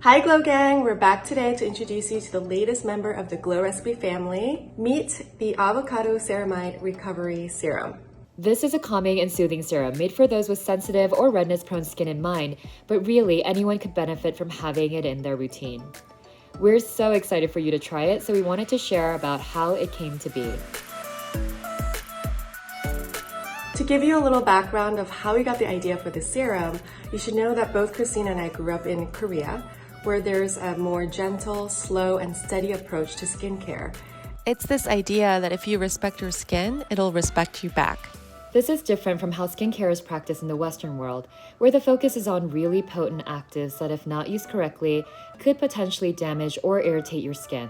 Hi Glow Gang, we're back today to introduce you to the latest member of the Glow Recipe family. Meet the Avocado Ceramide Recovery Serum. This is a calming and soothing serum made for those with sensitive or redness-prone skin in mind, but really anyone could benefit from having it in their routine. We're so excited for you to try it, so we wanted to share about how it came to be. To give you a little background of how we got the idea for the serum, you should know that both Christine and I grew up in Korea, where there's a more gentle, slow, and steady approach to skincare. It's this idea that if you respect your skin, it'll respect you back. This is different from how skincare is practiced in the Western world, where the focus is on really potent actives that, if not used correctly, could potentially damage or irritate your skin.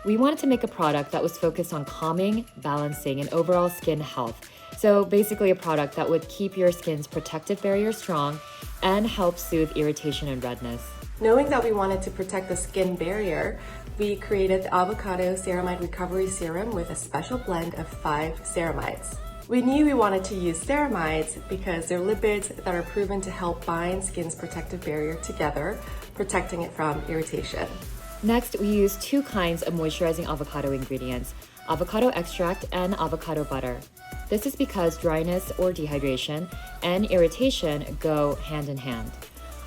We wanted to make a product that was focused on calming, balancing, and overall skin health. So basically a product that would keep your skin's protective barrier strong and help soothe irritation and redness. Knowing that we wanted to protect the skin barrier, we created the Avocado Ceramide Recovery Serum with a special blend of 5 ceramides. We knew we wanted to use ceramides because they're lipids that are proven to help bind skin's protective barrier together, protecting it from irritation. Next, we use 2 kinds of moisturizing avocado ingredients, avocado extract and avocado butter. This is because dryness or dehydration and irritation go hand in hand.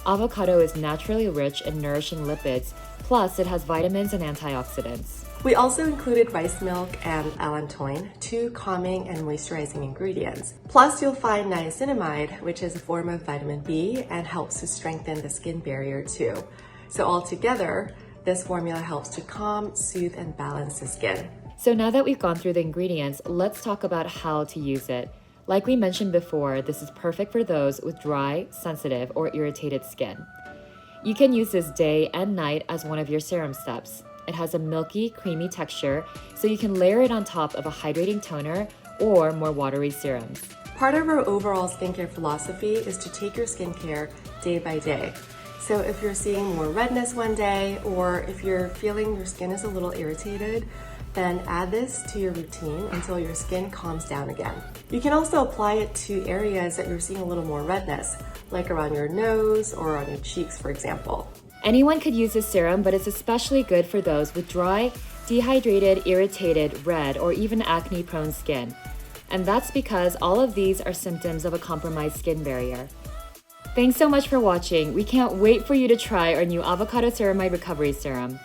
Avocado is naturally rich in nourishing lipids, plus it has vitamins and antioxidants. We also included rice milk and allantoin, 2 calming and moisturizing ingredients. Plus, you'll find niacinamide, which is a form of vitamin B and helps to strengthen the skin barrier too. So altogether, this formula helps to calm, soothe, and balance the skin. So now that we've gone through the ingredients, let's talk about how to use it. Like we mentioned before, this is perfect for those with dry, sensitive, or irritated skin. You can use this day and night as one of your serum steps. It has a milky, creamy texture, so you can layer it on top of a hydrating toner or more watery serums. Part of our overall skincare philosophy is to take your skincare day by day. So if you're seeing more redness one day, or if you're feeling your skin is a little irritated, then add this to your routine until your skin calms down again. You can also apply it to areas that you're seeing a little more redness, like around your nose or on your cheeks, for example. Anyone could use this serum, but it's especially good for those with dry, dehydrated, irritated, red, or even acne-prone skin. And that's because all of these are symptoms of a compromised skin barrier. Thanks so much for watching. We can't wait for you to try our new Avocado Ceramide Recovery Serum.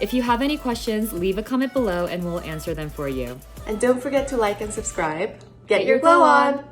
If you have any questions, leave a comment below and we'll answer them for you. And don't forget to like and subscribe. Get your glow on!